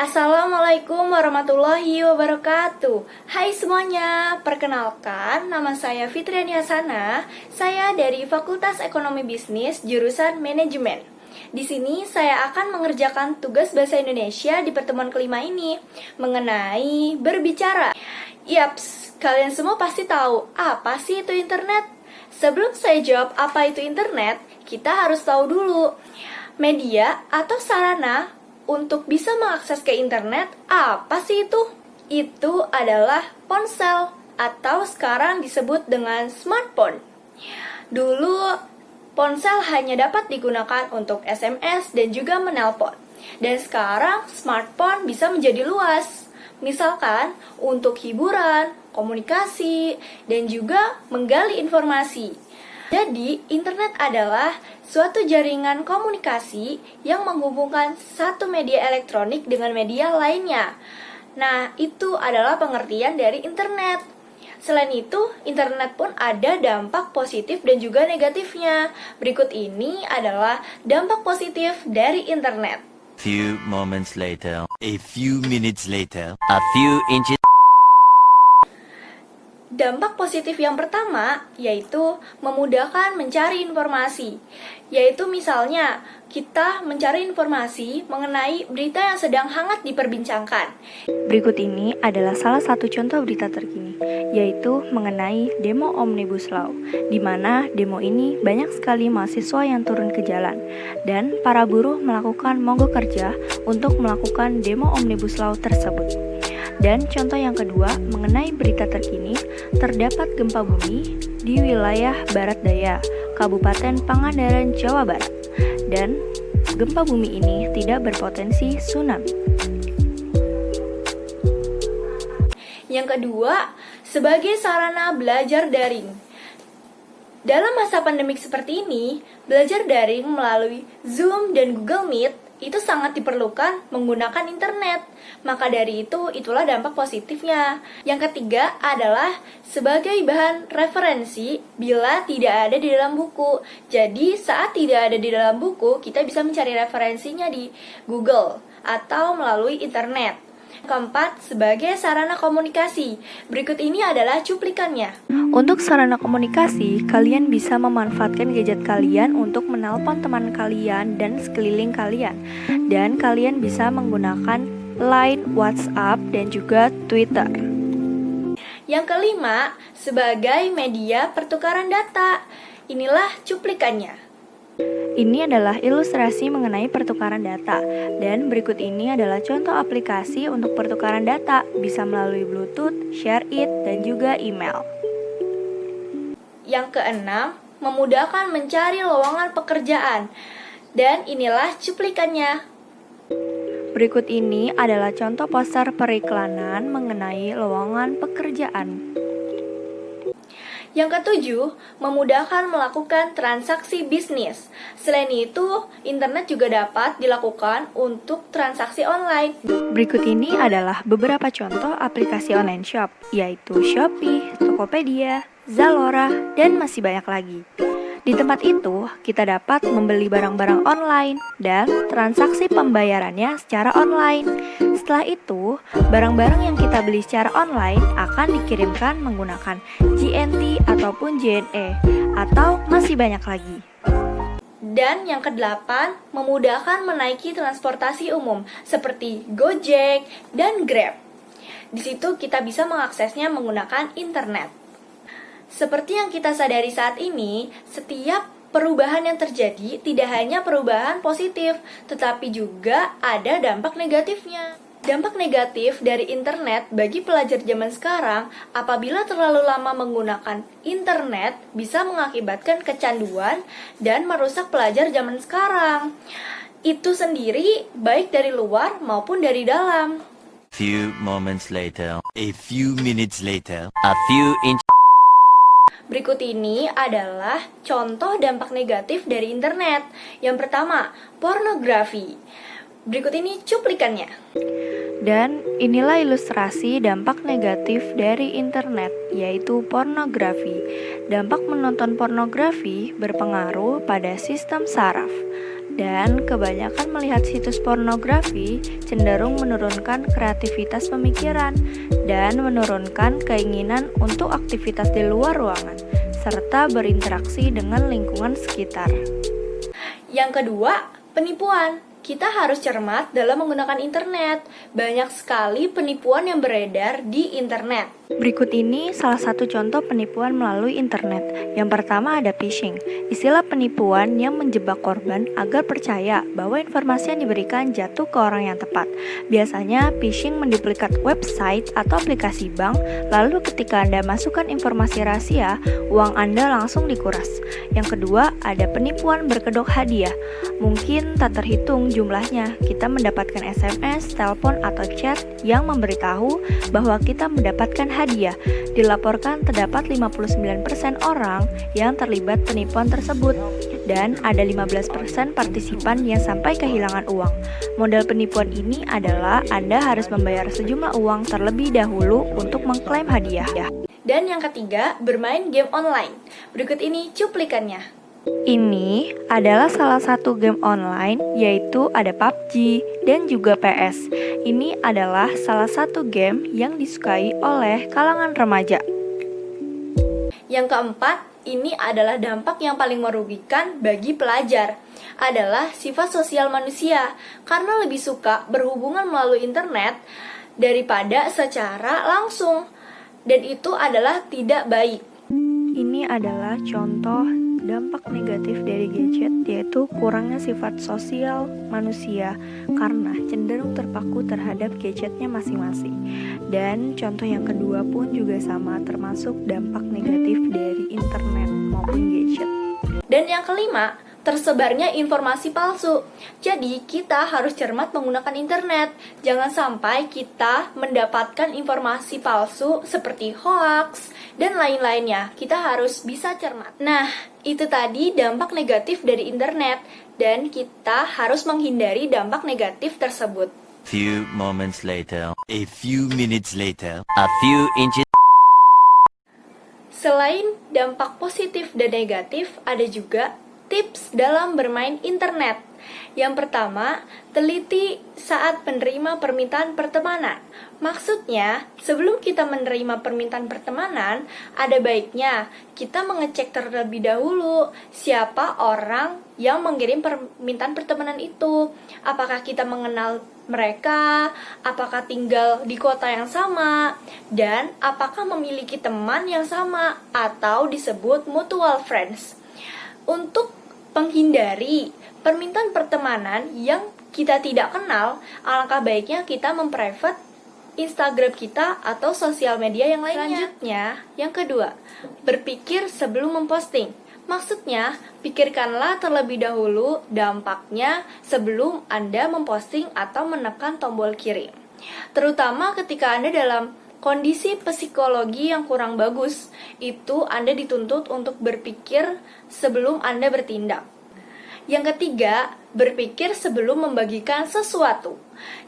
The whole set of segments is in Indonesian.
Assalamualaikum warahmatullahi wabarakatuh. Hai semuanya, perkenalkan nama saya Fitriani Hasanah. Saya dari Fakultas Ekonomi Bisnis jurusan Manajemen. Di sini saya akan mengerjakan tugas bahasa Indonesia di pertemuan kelima ini mengenai berbicara. Yaps, kalian semua pasti tahu apa sih itu internet? Sebelum saya jawab apa itu internet, kita harus tahu dulu media atau sarana untuk bisa mengakses ke internet. Apa sih itu? Itu adalah ponsel atau sekarang disebut dengan smartphone. Dulu ponsel hanya dapat digunakan untuk SMS dan juga menelpon. Dan sekarang smartphone bisa menjadi luas. Misalkan untuk hiburan, komunikasi, dan juga menggali informasi. Jadi, internet adalah suatu jaringan komunikasi yang menghubungkan satu media elektronik dengan media lainnya. Nah, itu adalah pengertian dari internet. Selain itu, internet pun ada dampak positif dan juga negatifnya. Berikut ini adalah dampak positif dari internet. Few moments later, a few minutes later, a few inches. Dampak positif yang pertama yaitu memudahkan mencari informasi. Yaitu misalnya kita mencari informasi mengenai berita yang sedang hangat diperbincangkan. Berikut ini adalah salah satu contoh berita terkini, yaitu mengenai demo Omnibus Law, di mana demo ini banyak sekali mahasiswa yang turun ke jalan, dan para buruh melakukan mogok kerja untuk melakukan demo Omnibus Law tersebut. Dan contoh yang kedua, mengenai berita terkini, terdapat gempa bumi di wilayah Barat Daya, Kabupaten Pangandaran, Jawa Barat. Dan gempa bumi ini tidak berpotensi tsunami. Yang kedua, sebagai sarana belajar daring. Dalam masa pandemik seperti ini, belajar daring melalui Zoom dan Google Meet itu sangat diperlukan menggunakan internet. Maka dari itu, itulah dampak positifnya. Yang ketiga adalah sebagai bahan referensi bila tidak ada di dalam buku. Jadi, saat tidak ada di dalam buku, kita bisa mencari referensinya di Google atau melalui internet. Keempat, sebagai sarana komunikasi. Berikut ini adalah cuplikannya. Untuk sarana komunikasi, kalian bisa memanfaatkan gadget kalian untuk menelpon teman kalian dan sekeliling kalian. Dan kalian bisa menggunakan Line, WhatsApp, dan juga Twitter. Yang kelima, sebagai media pertukaran data. Inilah cuplikannya. Ini adalah ilustrasi mengenai pertukaran data, dan berikut ini adalah contoh aplikasi untuk pertukaran data, bisa melalui Bluetooth, ShareIt, dan juga email. Yang keenam, memudahkan mencari lowongan pekerjaan. Dan inilah cuplikannya. Berikut ini adalah contoh poster periklanan mengenai lowongan pekerjaan. Yang ketujuh, memudahkan melakukan transaksi bisnis. Selain itu, internet juga dapat dilakukan untuk transaksi online. Berikut ini adalah beberapa contoh aplikasi online shop, yaitu Shopee, Tokopedia, Zalora, dan masih banyak lagi. Di tempat itu, kita dapat membeli barang-barang online dan transaksi pembayarannya secara online. Setelah itu, barang-barang yang kita beli secara online akan dikirimkan menggunakan JNT ataupun JNE, atau masih banyak lagi. Dan yang kedelapan, memudahkan menaiki transportasi umum seperti Gojek dan Grab. Di situ kita bisa mengaksesnya menggunakan internet. Seperti yang kita sadari saat ini, setiap perubahan yang terjadi tidak hanya perubahan positif, tetapi juga ada dampak negatifnya. Dampak negatif dari internet bagi pelajar zaman sekarang, apabila terlalu lama menggunakan internet, bisa mengakibatkan kecanduan dan merusak pelajar zaman sekarang. Itu sendiri baik dari luar maupun dari dalam. Few moments later, a few minutes later, a few inches. Berikut ini adalah contoh dampak negatif dari internet. Yang pertama, pornografi. Berikut ini cuplikannya. Dan inilah ilustrasi dampak negatif dari internet, yaitu pornografi. Dampak menonton pornografi berpengaruh pada sistem saraf. Dan kebanyakan melihat situs pornografi cenderung menurunkan kreativitas pemikiran dan menurunkan keinginan untuk aktivitas di luar ruangan, serta berinteraksi dengan lingkungan sekitar. Yang kedua, penipuan. Kita harus cermat dalam menggunakan internet. Banyak sekali penipuan yang beredar di internet. Berikut ini salah satu contoh penipuan melalui internet. Yang pertama ada phishing, istilah penipuan yang menjebak korban agar percaya bahwa informasi yang diberikan jatuh ke orang yang tepat. Biasanya phishing menduplikat website atau aplikasi bank, lalu ketika Anda masukkan informasi rahasia, uang Anda langsung dikuras. Yang kedua ada penipuan berkedok hadiah. Mungkin tak terhitung jumlahnya, kita mendapatkan SMS, telepon, atau chat yang memberitahu bahwa kita mendapatkan hadiah. Dilaporkan terdapat 59% orang yang terlibat penipuan tersebut dan ada 15% partisipan yang sampai kehilangan uang. Model penipuan ini adalah Anda harus membayar sejumlah uang terlebih dahulu untuk mengklaim hadiah. Dan yang ketiga, bermain game online. Berikut ini cuplikannya. Ini adalah salah satu game online, yaitu ada PUBG dan juga PS. Ini adalah salah satu game yang disukai oleh kalangan remaja. Yang keempat, ini adalah dampak yang paling merugikan bagi pelajar. Adalah sifat sosial manusia, karena lebih suka berhubungan melalui internet daripada secara langsung. Dan itu adalah tidak baik. Ini adalah contoh dampak negatif dari gadget, yaitu kurangnya sifat sosial manusia karena cenderung terpaku terhadap gadgetnya masing-masing. Dan contoh yang kedua pun juga sama, termasuk dampak negatif dari internet maupun gadget. Dan yang kelima, tersebarnya informasi palsu. Jadi, kita harus cermat menggunakan internet. Jangan sampai kita mendapatkan informasi palsu seperti hoax dan lain-lainnya. Kita harus bisa cermat. Nah, itu tadi dampak negatif dari internet, dan kita harus menghindari dampak negatif tersebut. Few moments later, a few minutes later, a few inches. Selain dampak positif dan negatif, ada juga tips dalam bermain internet. Yang pertama, teliti saat menerima permintaan pertemanan. Maksudnya, sebelum kita menerima permintaan pertemanan, ada baiknya kita mengecek terlebih dahulu siapa orang yang mengirim permintaan pertemanan itu. Apakah kita mengenal mereka, apakah tinggal di kota yang sama, dan apakah memiliki teman yang sama atau disebut mutual friends. Untuk menghindari permintaan pertemanan yang kita tidak kenal, alangkah baiknya kita memprivate Instagram kita atau sosial media yang lainnya. Selanjutnya, yang kedua, berpikir sebelum memposting. Maksudnya, pikirkanlah terlebih dahulu dampaknya sebelum Anda memposting atau menekan tombol kirim. Terutama ketika Anda dalam kondisi psikologi yang kurang bagus, itu Anda dituntut untuk berpikir sebelum Anda bertindak. Yang ketiga, berpikir sebelum membagikan sesuatu.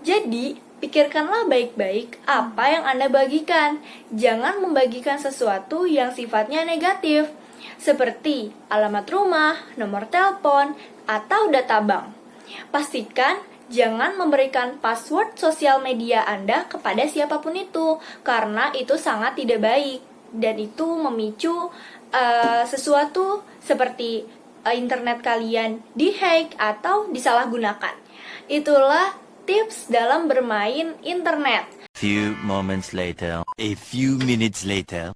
Jadi, pikirkanlah baik-baik apa yang Anda bagikan. Jangan membagikan sesuatu yang sifatnya negatif, seperti alamat rumah, nomor telepon, atau data bank. Pastikan jangan memberikan password sosial media Anda kepada siapapun itu, karena itu sangat tidak baik dan itu memicu sesuatu seperti internet kalian dihack atau disalahgunakan. Itulah tips dalam bermain internet. Few moments later, a few minutes later,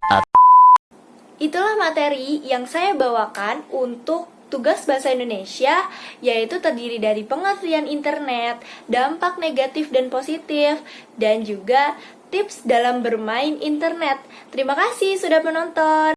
Itulah materi yang saya bawakan untuk tugas bahasa Indonesia, yaitu terdiri dari pengertian internet, dampak negatif dan positif, dan juga tips dalam bermain internet. Terima kasih sudah menonton.